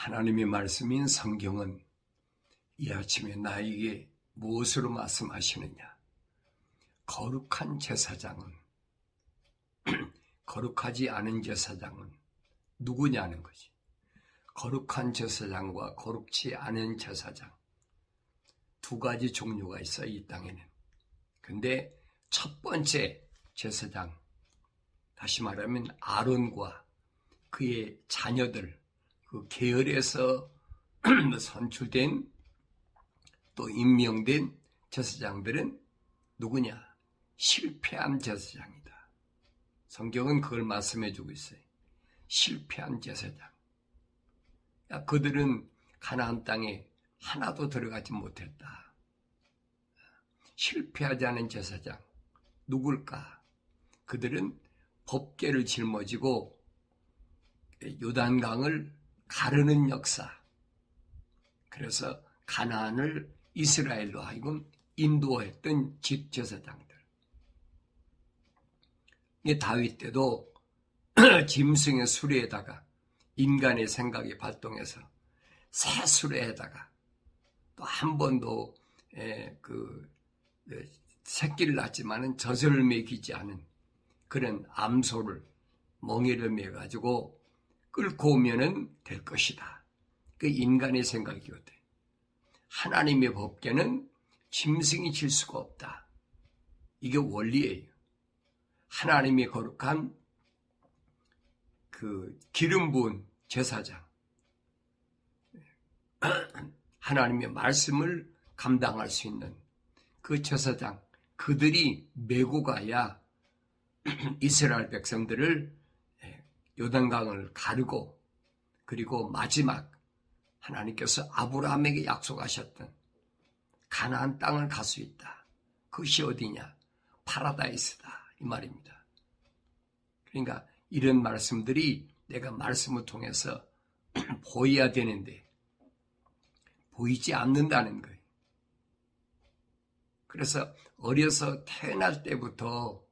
하나님의 말씀인 성경은 이 아침에 나에게 무엇으로 말씀하시느냐? 거룩한 제사장은, 거룩하지 않은 제사장은 누구냐는 거지. 거룩한 제사장과 거룩지 않은 제사장, 두 가지 종류가 있어, 이 땅에는. 근데 첫 번째 제사장, 다시 말하면 아론과 그의 자녀들, 그 계열에서 선출된 또 임명된 제사장들은 누구냐? 실패한 제사장이다. 성경은 그걸 말씀해주고 있어요. 실패한 제사장. 그들은 가나안 땅에 하나도 들어가지 못했다. 실패하지 않은 제사장 누굴까? 그들은 법궤를 짊어지고 요단강을 가르는 역사, 그래서 가나안을 이스라엘로 하여금 인도했던 제사장들. 다윗 때도 짐승의 수레에다가 인간의 생각이 발동해서 새 수레에다가 또 한 번도 새끼를 낳지만은 젖을 먹이지 않은 그런 암소를 멍에를 매가지고 끌고 오면은 될 것이다. 그 인간의 생각이거든. 하나님의 법궤는 짐승이 질 수가 없다. 이게 원리예요. 하나님의 거룩한 그 기름 부은 제사장, 하나님의 말씀을 감당할 수 있는 그 제사장, 그들이 메고 가야 이스라엘 백성들을 요단강을 가르고, 그리고 마지막 하나님께서 아브라함에게 약속하셨던 가나안 땅을 갈 수 있다. 그것이 어디냐? 파라다이스다, 이 말입니다. 그러니까 이런 말씀들이 내가 말씀을 통해서 보여야 되는데 보이지 않는다는 거예요. 그래서 어려서 태어날 때부터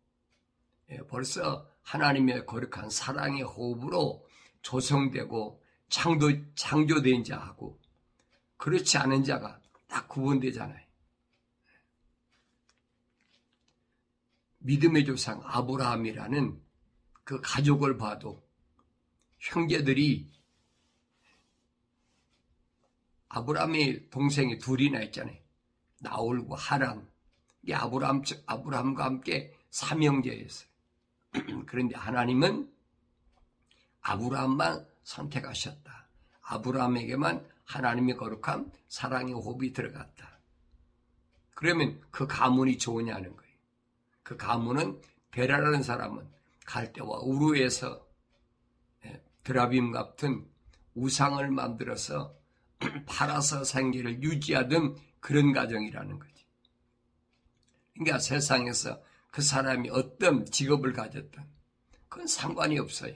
벌써 하나님의 거룩한 사랑의 호흡으로 조성되고 창조된 자하고 그렇지 않은 자가 딱 구분되잖아요. 믿음의 조상 아브라함이라는 그 가족을 봐도 형제들이, 아브라함의 동생이 둘이나 있잖아요. 나홀과 하란. 이게 아브라함과 함께 삼형제였어요. 그런데 하나님은 아브라함만 선택하셨다. 아브라함에게만 하나님의 거룩한 사랑의 호흡이 들어갔다. 그러면 그 가문이 좋으냐는 거예요. 그 가문은 베라라는 사람은 갈대와 우루에서 드라빔 같은 우상을 만들어서 팔아서 생계를 유지하던 그런 가정이라는 거지. 그러니까 세상에서 그 사람이 어떤 직업을 가졌든 그건 상관이 없어요.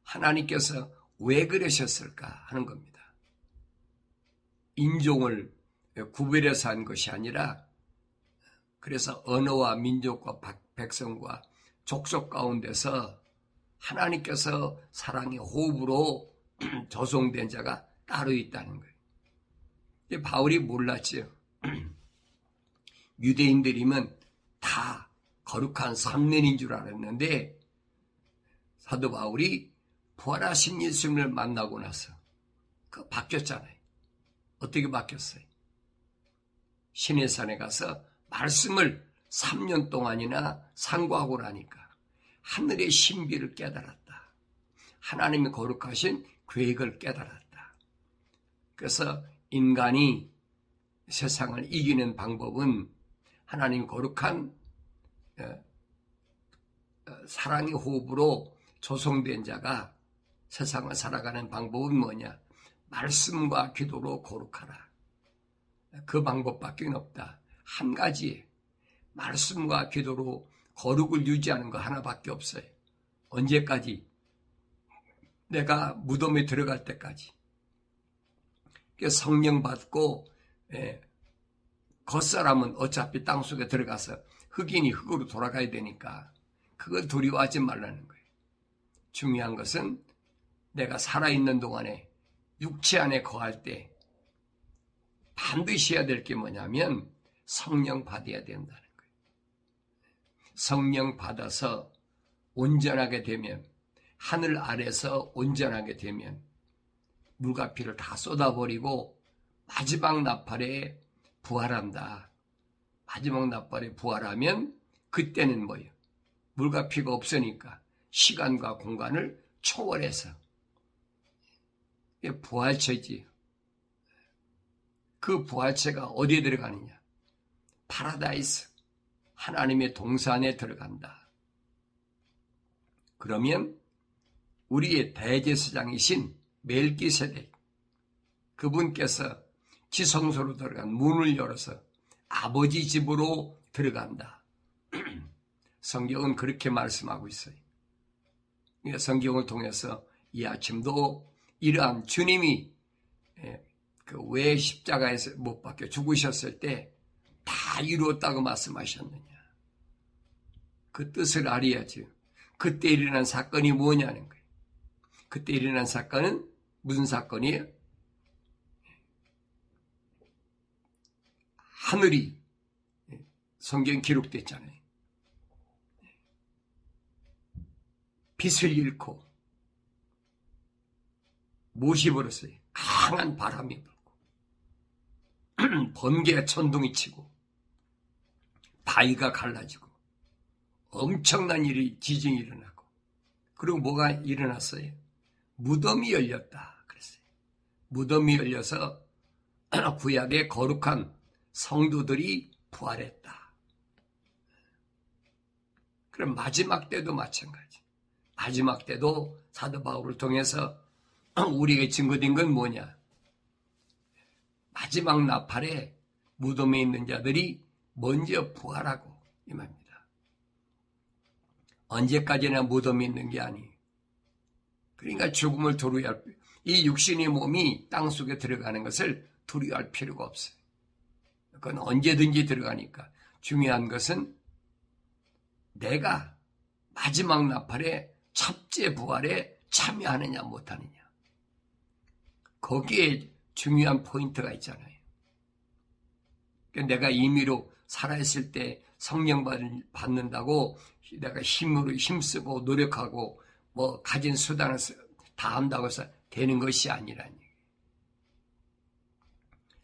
하나님께서 왜 그러셨을까 하는 겁니다. 인종을 구별해서 한 것이 아니라, 그래서 언어와 민족과 백성과 족속 가운데서 하나님께서 사랑의 호흡으로 조성된 자가 따로 있다는 거예요. 바울이 몰랐지요. 유대인들이면 다 거룩한 삼년인 줄 알았는데 사도 바울이 부활하신 예수님을 만나고 나서 바뀌었잖아요. 어떻게 바뀌었어요? 시내산에 가서 말씀을 3년 동안이나 상고하고 나니까 하늘의 신비를 깨달았다. 하나님의 거룩하신 계획을 깨달았다. 그래서 인간이 세상을 이기는 방법은 하나님 거룩한 사랑의 호흡으로 조성된 자가 세상을 살아가는 방법은 뭐냐? 말씀과 기도로 거룩하라. 그 방법밖에 없다. 한 가지, 말씀과 기도로 거룩을 유지하는 거 하나밖에 없어요. 언제까지? 내가 무덤에 들어갈 때까지. 성령 받고 겉사람은 어차피 땅속에 들어가서 흑인이 흑으로 돌아가야 되니까 그걸 두려워하지 말라는 거예요. 중요한 것은 내가 살아있는 동안에 육체 안에 거할 때 반드시 해야 될 게 뭐냐면 성령 받아야 된다는 거예요. 성령 받아서 온전하게 되면, 하늘 아래서 온전하게 되면 물과 피를 다 쏟아버리고 마지막 나팔에 부활한다. 마지막 나팔에 부활하면 그때는 뭐예요? 물과 피가 없으니까 시간과 공간을 초월해서, 이게 부활체지. 그 부활체가 어디에 들어가느냐? 파라다이스, 하나님의 동산에 들어간다. 그러면 우리의 대제사장이신 멜기세덱, 그분께서 지성소로 들어간 문을 열어서 아버지 집으로 들어간다. 성경은 그렇게 말씀하고 있어요. 성경을 통해서 이 아침도 이러한 주님이 왜 십자가에서 못 박혀 죽으셨을 때 다 이루었다고 말씀하셨느냐. 그 뜻을 알아야지. 그때 일어난 사건이 뭐냐는 거예요. 그때 일어난 사건은 무슨 사건이에요? 하늘이, 성경 기록됐잖아요. 빛을 잃고 못이 불었어요. 강한 바람이 불고 번개가 천둥이 치고 바위가 갈라지고 엄청난 지진이 일어나고, 그리고 뭐가 일어났어요? 무덤이 열렸다 그랬어요. 무덤이 열려서 구약의 거룩한 성도들이 부활했다. 그럼 마지막 때도 마찬가지. 마지막 때도 사도 바울을 통해서 우리에게 증거된 건 뭐냐? 마지막 나팔에 무덤에 있는 자들이 먼저 부활하고, 이 말입니다. 언제까지나 무덤에 있는 게 아니에요. 그러니까 죽음을 두려워할, 이 육신의 몸이 땅속에 들어가는 것을 두려워할 필요가 없어요. 그건 언제든지 들어가니까. 중요한 것은 내가 마지막 나팔에 첫째 부활에 참여하느냐 못하느냐. 거기에 중요한 포인트가 있잖아요. 내가 임의로 살아있을 때 성령 받는다고 내가 힘쓰고 노력하고 뭐 가진 수단을 다 한다고 해서 되는 것이 아니라니.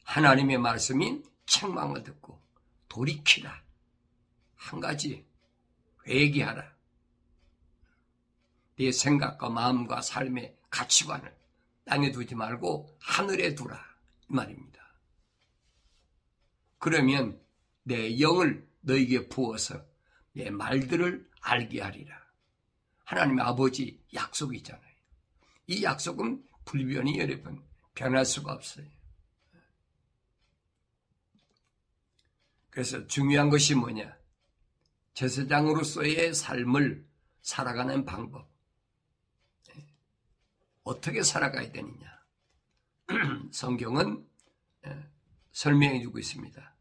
하나님의 말씀인 책망을 듣고 돌이키라. 한 가지 회개하라. 내 생각과 마음과 삶의 가치관을 땅에 두지 말고 하늘에 두라, 이 말입니다. 그러면 내 영을 너에게 부어서 내 말들을 알게 하리라. 하나님의 아버지 약속이 있잖아요. 이 약속은 불변이 여러분 변할 수가 없어요. 그래서 중요한 것이 뭐냐? 제사장으로서의 삶을 살아가는 방법. 어떻게 살아가야 되느냐? 성경은 설명해 주고 있습니다.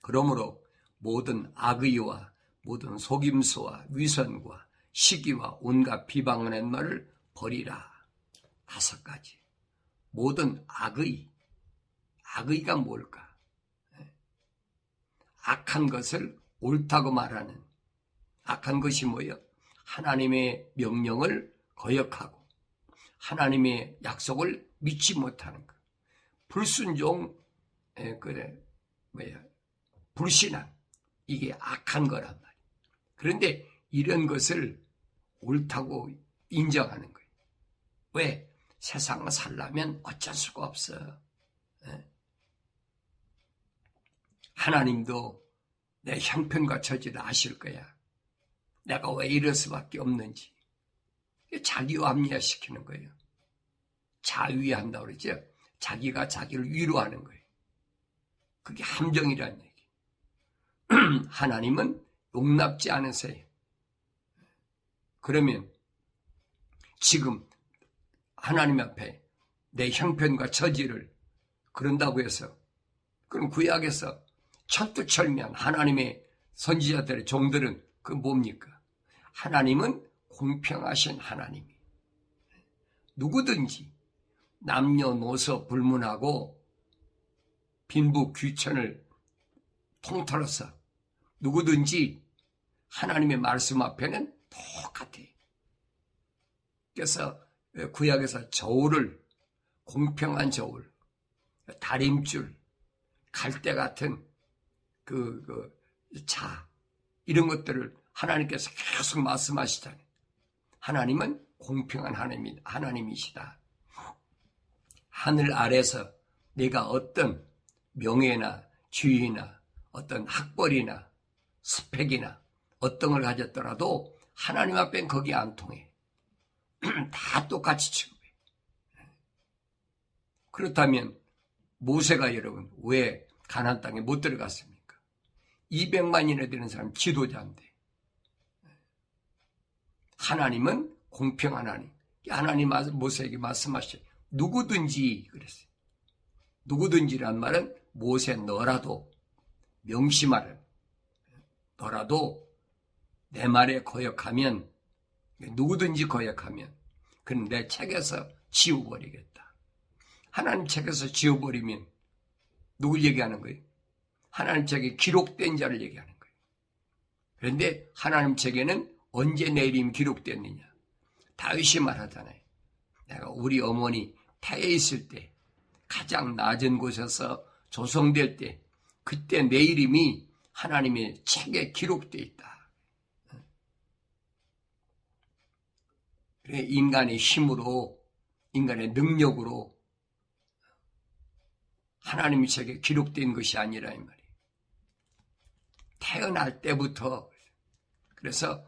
그러므로 모든 악의와 모든 속임수와 위선과 시기와 온갖 비방하는 말을 버리라. 5가지. 모든 악의가 뭘까? 악한 것을 옳다고 말하는, 악한 것이 뭐예요? 하나님의 명령을 거역하고 하나님의 약속을 믿지 못하는 것. 불순종, 불신앙, 이게 악한 거란 말이에요. 그런데 이런 것을 옳다고 인정하는 거예요. 왜? 세상을 살려면 어쩔 수가 없어. 하나님도 내 형편과 처지를 아실 거야. 내가 왜 이럴 수밖에 없는지. 자기 합리화시키는 거예요. 자위한다고 그러죠. 자기가 자기를 위로하는 거예요. 그게 함정이라는 얘기. 하나님은 용납지 않으세요. 그러면 지금 하나님 앞에 내 형편과 처지를 그런다고 해서, 그럼 구약에서 철두철미한 하나님의 선지자들의 종들은 그 뭡니까? 하나님은 공평하신 하나님이, 누구든지 남녀노소 불문하고 빈부 귀천을 통틀어서 누구든지 하나님의 말씀 앞에는 똑같아요. 그래서 구약에서 저울을, 공평한 저울, 다림줄, 갈대 같은 이런 것들을 하나님께서 계속 말씀하시잖아요. 하나님은 공평한 하나님이시다. 하늘 아래서 내가 어떤 명예나 지위나 어떤 학벌이나 스펙이나 어떤 걸 가졌더라도 하나님 앞엔 거기 안 통해. 다 똑같이 취급해. 그렇다면 모세가 여러분 왜 가나안 땅에 못 들어갔습니까? 200만이나 되는 사람 지도자인데. 하나님은 공평한 하나님. 하나님 모세에게 말씀하셔. 누구든지 그랬어요. 누구든지란 말은 모세 너라도 명심하라. 너라도 내 말에 거역하면 누구든지 거역하면 그는 내 책에서 지워버리겠다. 하나님 책에서 지워버리면 누굴 얘기하는 거예요? 하나님 책에 기록된 자를 얘기하는 거예요. 그런데 하나님 책에는 언제 내 이름이 기록됐느냐? 다윗이 말하잖아요. 내가 우리 어머니 태에 있을 때 가장 낮은 곳에서 조성될 때 그때 내 이름이 하나님의 책에 기록되어 있다. 인간의 힘으로 인간의 능력으로 하나님의 책에 기록된 것이 아니라 이 말이에요. 태어날 때부터. 그래서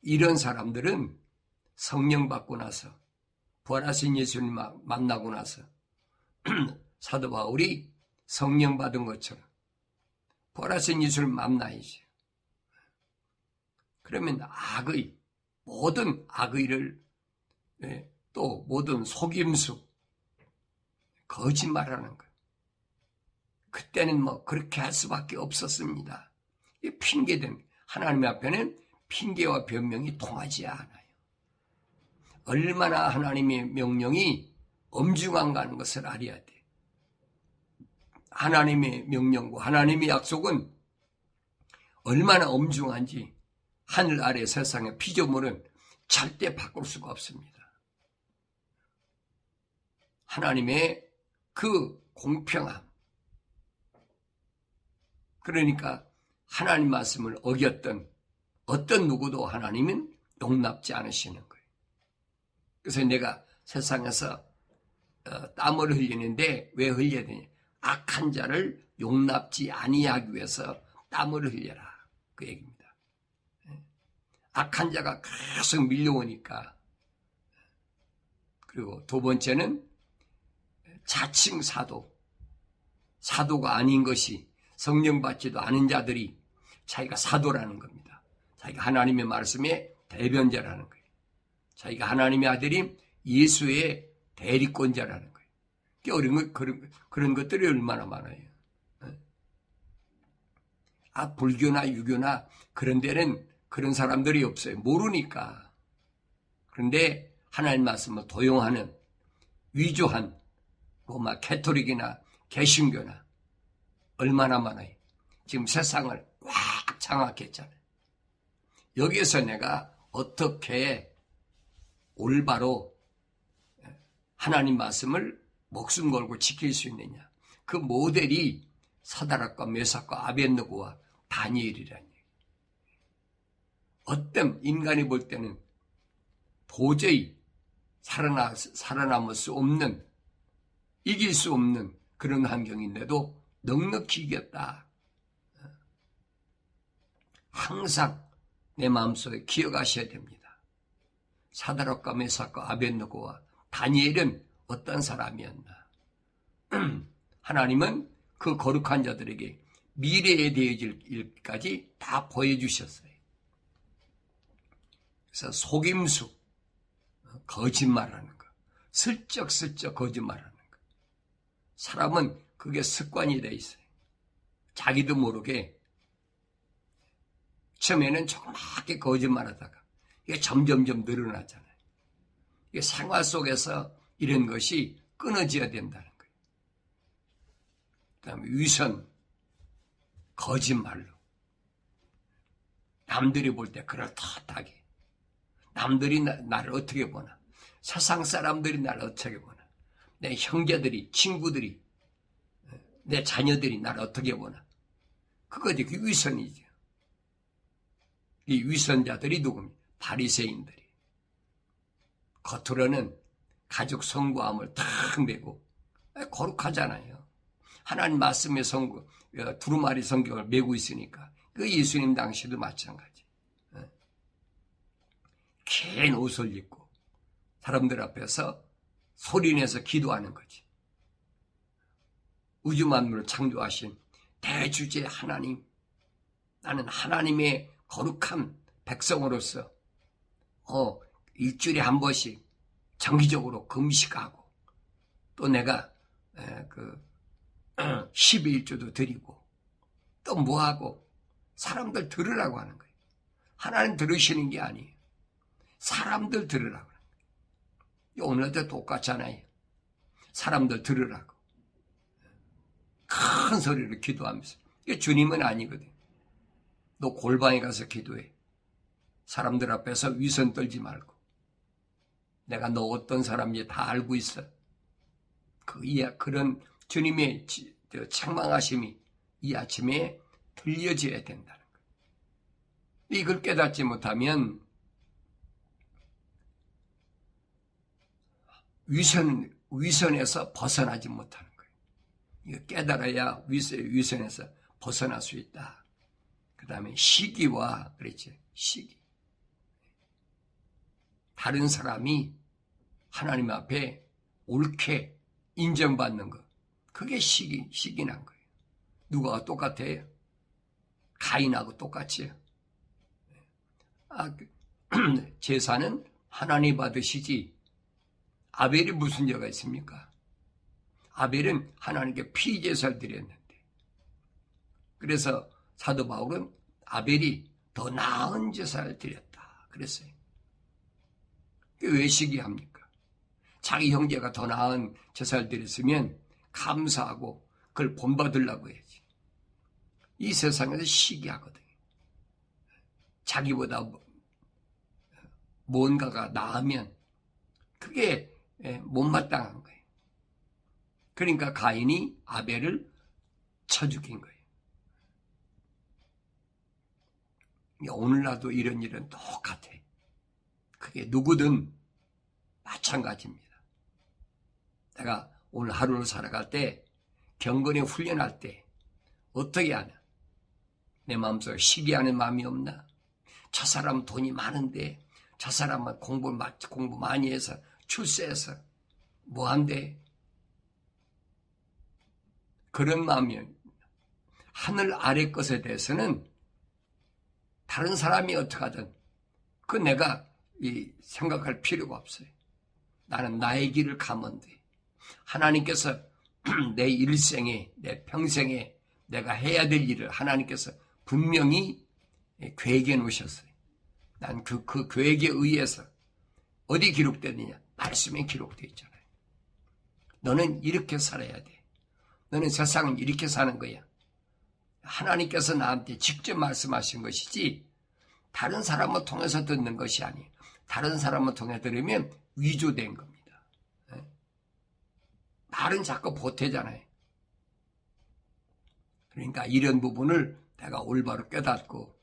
이런 사람들은 성령 받고 나서 부활하신 예수님 만나고 나서 사도 바울이 성령 받은 것처럼 부활하신 예수를 만나야지. 그러면 모든 악의를 또 모든 속임수 거짓말하는 거예요. 그때는 그렇게 할 수밖에 없었습니다. 핑계된 하나님 앞에는 핑계와 변명이 통하지 않아요. 얼마나 하나님의 명령이 엄중한가 하는 것을 알아야 돼. 하나님의 명령과 하나님의 약속은 얼마나 엄중한지 하늘 아래 세상의 피조물은 절대 바꿀 수가 없습니다. 하나님의 그 공평함. 그러니까 하나님 말씀을 어겼던 어떤 누구도 하나님은 용납지 않으시는 거예요. 그래서 내가 세상에서 땀을 흘리는데 왜 흘려야 되냐? 악한 자를 용납지 아니하기 위해서 땀을 흘려라. 그 얘기입니다. 악한 자가 계속 밀려오니까. 그리고 두 번째는 자칭 사도가 아닌 것이 성령 받지도 않은 자들이 자기가 사도라는 겁니다. 자기가 하나님의 말씀의 대변자라는 거예요. 자기가 하나님의 아들인 예수의 대리권자라는 거예요. 그런 것들이 얼마나 많아요. 불교나 유교나 그런 데는 그런 사람들이 없어요. 모르니까. 그런데 하나님 말씀을 도용하는 위조한 로마 캐토릭이나 개신교나 얼마나 많아요. 지금 세상을 꽉 장악했잖아요. 여기에서 내가 어떻게 올바로 하나님 말씀을 목숨 걸고 지킬 수 있느냐. 그 모델이 사드락과 메삭과 아벳느고와 다니엘이라는 얘기예요. 어떤 인간이 볼 때는 도저히 살아남을 수 없는, 이길 수 없는 그런 환경인데도 넉넉히 이겼다. 항상 내 마음속에 기억하셔야 됩니다. 사드락과 메삭과 아벳느고와 다니엘은 어떤 사람이었나? 하나님은 그 거룩한 자들에게 미래에 대해질 일까지 다 보여주셨어요. 그래서 속임수, 거짓말하는 거, 슬쩍슬쩍 거짓말하는 거. 사람은 그게 습관이 돼 있어요. 자기도 모르게 처음에는 조그맣게 거짓말하다가 이게 점점점 늘어나잖아요. 생활 속에서 이런 것이 끊어져야 된다는 거예요. 그 다음에 위선, 거짓말로. 남들이 볼 때 그럴듯하게. 남들이 나를 어떻게 보나. 세상 사람들이 나를 어떻게 보나. 내 형제들이, 친구들이, 내 자녀들이 나를 어떻게 보나. 그거지, 그 위선이죠. 이 위선자들이 누굽니까? 바리새인들이. 겉으로는 가죽 성구함을 탁 메고 거룩하잖아요. 하나님 말씀의 성구, 두루마리 성경을 메고 있으니까. 그 예수님 당시도 마찬가지. 긴 옷을 입고 사람들 앞에서 소리내서 기도하는 거지. 우주 만물을 창조하신 대주제 하나님, 나는 하나님의 거룩한 백성으로서 일주일에 한 번씩 정기적으로 금식하고 또 내가 12일조도 드리고 또 뭐하고 사람들 들으라고 하는 거예요. 하나님 들으시는 게 아니에요. 사람들 들으라고 하는 거예요. 오늘도 똑같잖아요. 사람들 들으라고. 큰 소리로 기도하면서. 이게 주님은 아니거든. 너 골방에 가서 기도해. 사람들 앞에서 위선 떨지 말고. 내가 너 어떤 사람인지 다 알고 있어. 그런 주님의 책망하심이 이 아침에 들려져야 된다는 거예요. 이걸 깨닫지 못하면 위선에서 벗어나지 못하는 거예요. 이거 깨달아야 위선에서 벗어날 수 있다. 그 다음에 시기와, 그렇지, 시기. 다른 사람이 하나님 앞에 옳게 인정받는 것. 그게 시기난 거예요. 누가 똑같아요? 가인하고 똑같지요. 제사는 하나님 받으시지. 아벨이 무슨 죄가 있습니까? 아벨은 하나님께 피제사를 드렸는데. 그래서 사도 바울은 아벨이 더 나은 제사를 드렸다. 그랬어요. 왜 시기합니까? 자기 형제가 더 나은 제사를 드렸으면 감사하고 그걸 본받으려고 해야지. 이 세상에서 시기하거든요. 자기보다 뭔가가 나으면 그게 못마땅한 거예요. 그러니까 가인이 아벨을 쳐 죽인 거예요. 오늘날도 이런 일은 똑같아. 그게 누구든 마찬가지입니다. 내가 오늘 하루를 살아갈 때, 경건에 훈련할 때 어떻게 하냐? 내 마음속에 시기하는 마음이 없나? 저 사람은 돈이 많은데 저 사람은 공부 많이 해서 출세해서 뭐한대? 그런 마음이 하늘 아래 것에 대해서는 다른 사람이 어떻게 하든 그 내가 생각할 필요가 없어요. 나는 나의 길을 가면 돼. 하나님께서 내 일생에, 내 평생에 내가 해야 될 일을 하나님께서 분명히 계획해 놓으셨어요. 난 그 계획에 의해서 어디 기록되느냐? 말씀에 기록되어 있잖아요. 너는 이렇게 살아야 돼. 너는 세상은 이렇게 사는 거야. 하나님께서 나한테 직접 말씀하신 것이지 다른 사람을 통해서 듣는 것이 아니에요. 다른 사람을 통해 들으면 위조된 겁니다. 말은 자꾸 보태잖아요. 그러니까 이런 부분을 내가 올바로 깨닫고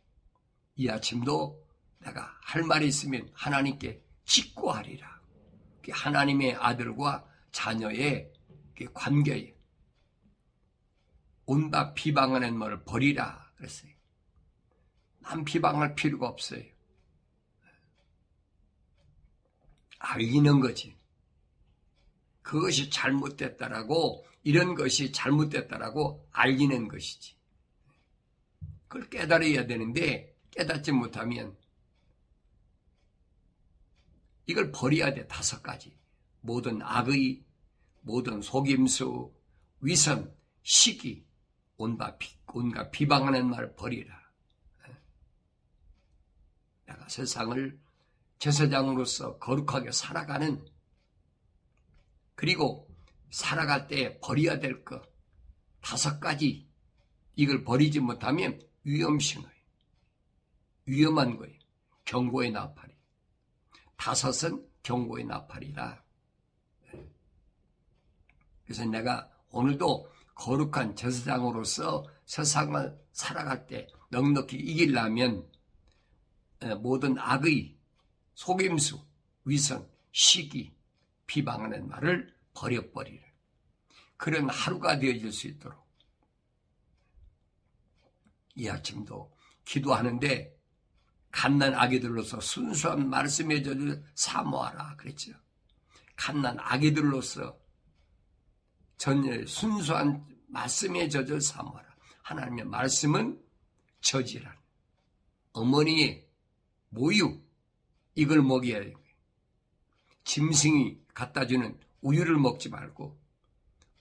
이 아침도 내가 할 말이 있으면 하나님께 직고하리라. 하나님의 아들과 자녀의 관계에 온갖 비방하는 말을 버리라 그랬어요. 난 비방할 필요가 없어요. 알리는 거지. 그것이 잘못됐다라고, 이런 것이 잘못됐다라고 알리는 것이지. 그걸 깨달아야 되는데 깨닫지 못하면 이걸 버려야 돼. 5가지. 모든 악의, 모든 속임수, 위선, 시기, 온갖 비방하는 말을 버리라. 내가 세상을 제사장으로서 거룩하게 살아가는, 그리고 살아갈 때 버려야 될 것 5가지, 이걸 버리지 못하면 위험신호예요. 위험한 거예요. 경고의 나팔이. 5은 경고의 나팔이다. 그래서 내가 오늘도 거룩한 제사장으로서 세상을 살아갈 때 넉넉히 이기려면 모든 악의 속임수, 위선, 시기, 비방하는 말을 버려버리라. 그런 하루가 되어질 수 있도록. 이 아침도 기도하는데 갓난 아기들로서 순수한 말씀의 젖을 사모하라 그랬죠. 갓난 아기들로서 순수한 말씀의 젖을 사모하라. 하나님의 말씀은 젖이라. 어머니의 모유, 이걸 먹여야 돼요. 짐승이 갖다주는 우유를 먹지 말고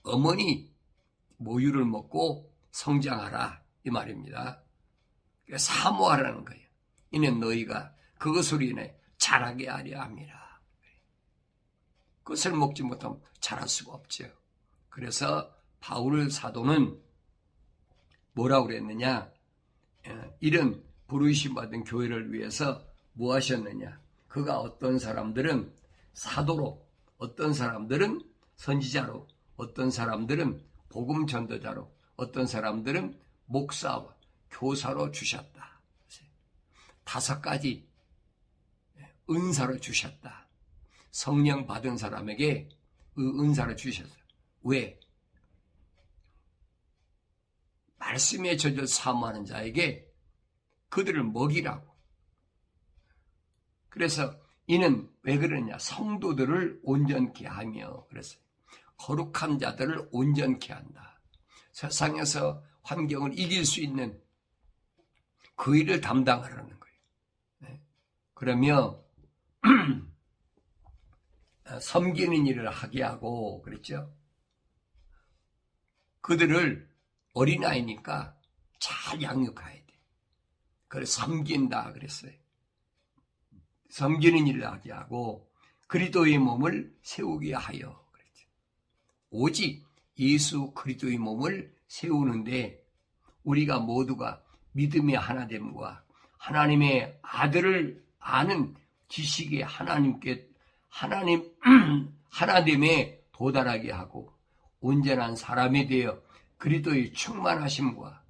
어머니 모유를 먹고 성장하라, 이 말입니다. 사모하라는 거예요. 이는 너희가 그것으로 인해 자라게 하려 함이라. 그것을 먹지 못하면 자랄 수가 없죠. 그래서 바울 사도는 뭐라고 그랬느냐? 이런 부르심 받은 교회를 위해서 뭐 하셨느냐? 그가 어떤 사람들은 사도로, 어떤 사람들은 선지자로, 어떤 사람들은 복음 전도자로, 어떤 사람들은 목사와 교사로 주셨다. 5가지 은사로 주셨다. 성령 받은 사람에게 그 은사를 주셨어요. 왜? 말씀의 젖을 사모하는 자에게 그들을 먹이라고. 그래서 이는 왜 그러냐? 성도들을 온전케 하며, 그래서 거룩한 자들을 온전케 한다. 세상에서 환경을 이길 수 있는 그 일을 담당하라는 거예요. 그러며 섬기는 일을 하게 하고 그랬죠. 그들을 어린아이니까 잘 양육해야 돼. 그래서 섬긴다 그랬어요. 섬기는 일을 하게 하고 그리스도의 몸을 세우게 하여 그랬죠. 오직 예수 그리스도의 몸을 세우는데 우리가 모두가 믿음의 하나됨과 하나님의 아들을 아는 지식의 하나님 하나됨에 도달하게 하고 온전한 사람이 되어 그리스도의 충만하심과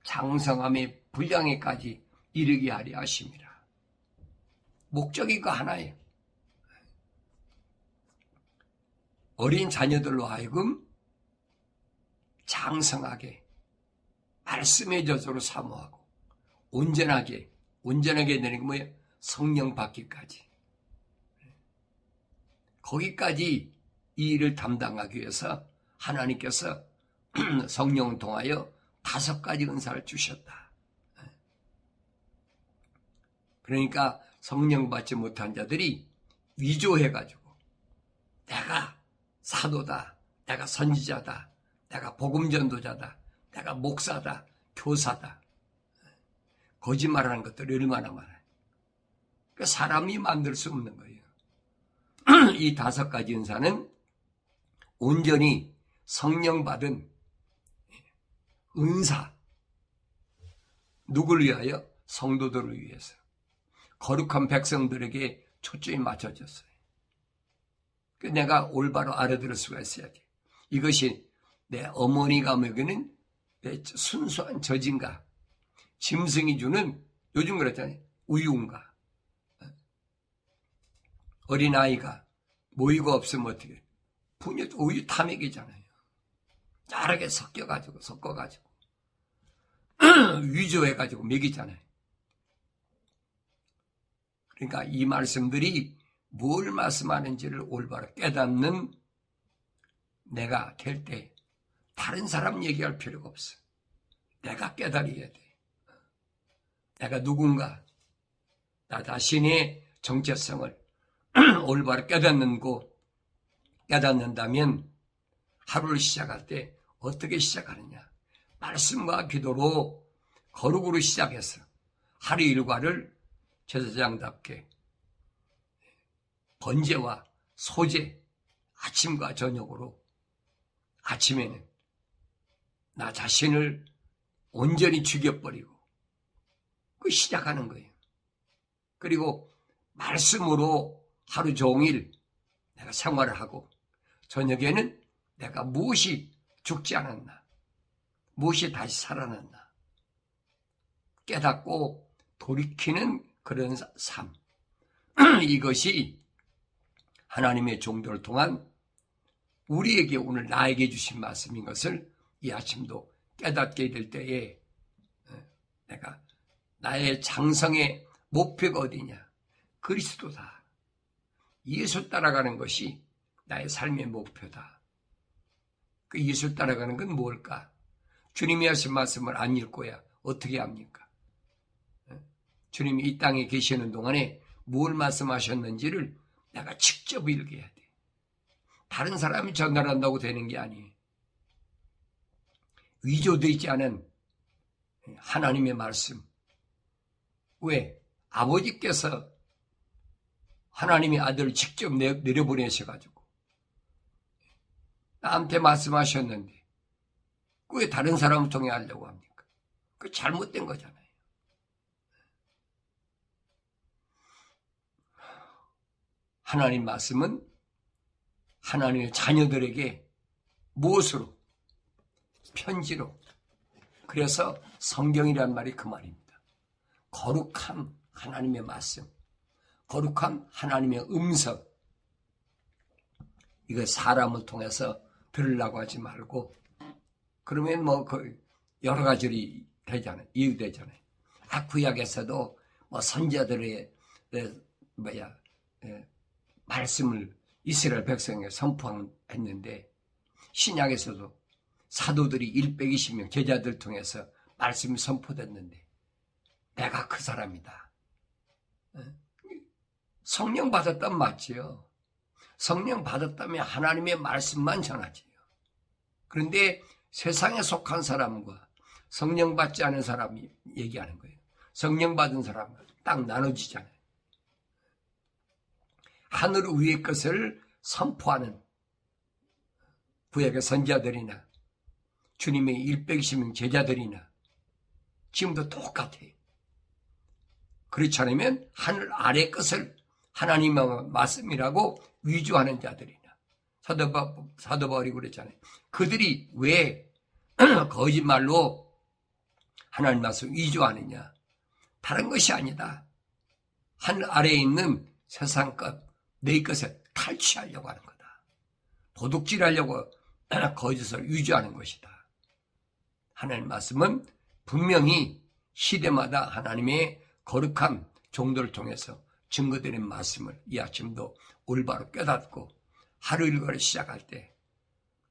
장성함의 분량에까지 이르게 하려 하심이라. 목적이 그 하나예요. 어린 자녀들로 하여금 장성하게 말씀의 젖으로 사모하고 온전하게 되는 게 뭐예요? 성령 받기까지. 거기까지 이 일을 담당하기 위해서 하나님께서 성령을 통하여 5가지 은사를 주셨다. 그러니까 성령 받지 못한 자들이 위조해가지고 내가 사도다, 내가 선지자다, 내가 복음전도자다, 내가 목사다, 교사다. 거짓말하는 것들이 얼마나 많아요. 그러니까 사람이 만들 수 없는 거예요. 이 5가지 은사는 온전히 성령 받은 은사. 누구를 위하여? 성도들을 위해서. 거룩한 백성들에게 초점이 맞춰졌어요. 내가 올바로 알아들을 수가 있어야지. 이것이 내 어머니가 먹이는 내 순수한 젖인가, 짐승이 주는, 요즘 그랬잖아요, 우유인가. 어린아이가 모유가 없으면 어떻게 해? 우유 타먹이잖아요. 여러 개 섞어가지고 위조해가지고 먹이잖아요. 그러니까 이 말씀들이 뭘 말씀하는지를 올바로 깨닫는 내가 될 때 다른 사람 얘기할 필요가 없어. 내가 깨달아야 돼. 내가 누군가, 나 자신의 정체성을 올바로 깨닫는다면 하루를 시작할 때 어떻게 시작하느냐? 말씀과 기도로 거룩으로 시작해서 하루 일과를 제사장답게 번제와 소제, 아침과 저녁으로, 아침에는 나 자신을 온전히 죽여버리고 그 시작하는 거예요. 그리고 말씀으로 하루 종일 내가 생활을 하고, 저녁에는 내가 무엇이 죽지 않았나, 무엇이 다시 살아났나 깨닫고 돌이키는 그런 삶. 이것이 하나님의 종들을 통한 우리에게 오늘 나에게 주신 말씀인 것을 이 아침도 깨닫게 될 때에 내가 나의 장성의 목표가 어디냐? 그리스도다. 예수 따라가는 것이 나의 삶의 목표다. 그 예수 따라가는 건 뭘까? 주님이 하신 말씀을 안 읽고야 어떻게 합니까? 주님이 이 땅에 계시는 동안에 뭘 말씀하셨는지를 내가 직접 읽어야 돼. 다른 사람이 전달한다고 되는 게 아니에요. 위조되지 않은 하나님의 말씀. 왜? 아버지께서 하나님의 아들을 직접 내려보내셔가지고 나한테 말씀하셨는데 왜 다른 사람을 통해 하려고 합니까? 그 잘못된 거잖아요. 하나님 말씀은 하나님의 자녀들에게 무엇으로? 편지로. 그래서 성경이란 말이 그 말입니다. 거룩한 하나님의 말씀, 거룩한 하나님의 음성. 이거 사람을 통해서 들으려고 하지 말고, 그러면 여러 가지로 되잖아요. 이유되잖아요. 구약에서도 선지자들의 말씀을 이스라엘 백성에게 선포했는데, 신약에서도 사도들이 120명 제자들 통해서 말씀이 선포됐는데 내가 그 사람이다. 성령 받았다면 맞지요. 성령 받았다면 하나님의 말씀만 전하지요. 그런데 세상에 속한 사람과 성령 받지 않은 사람이 얘기하는 거예요. 성령 받은 사람은 딱 나눠지잖아요. 하늘 위의 것을 선포하는 구약의 선지자들이나 주님의 120명 제자들이나 지금도 똑같아요. 그렇지 않으면 하늘 아래 것을 하나님의 말씀이라고 위조하는 자들이나, 사도 바울이 그랬잖아요. 그들이 왜 거짓말로 하나님 말씀 위조하느냐? 다른 것이 아니다. 하늘 아래에 있는 세상 것, 내 것을 탈취하려고 하는 거다. 도둑질하려고 거짓을 위조하는 것이다. 하나님 말씀은 분명히 시대마다 하나님의 거룩한 종들을 통해서 증거되는 말씀을 이 아침도 올바로 깨닫고 하루 일과를 시작할 때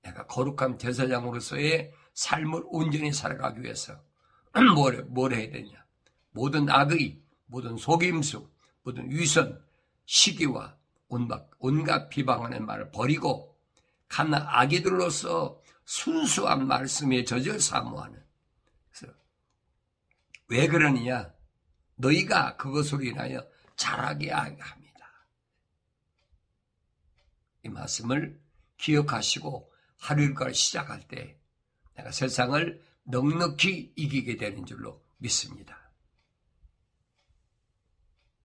내가 거룩한 제사장으로서의 삶을 온전히 살아가기 위해서 뭘 해야 되냐? 모든 악의, 모든 속임수, 모든 위선, 시기와 온갖 비방하는 말을 버리고 갓난 아기들로서 순수한 말씀의 젖을 사모하는. 그래서 왜 그러느냐? 너희가 그것으로 인하여 자라게 합니다. 이 말씀을 기억하시고 하루 일과를 시작할 때 내가 세상을 넉넉히 이기게 되는 줄로 믿습니다.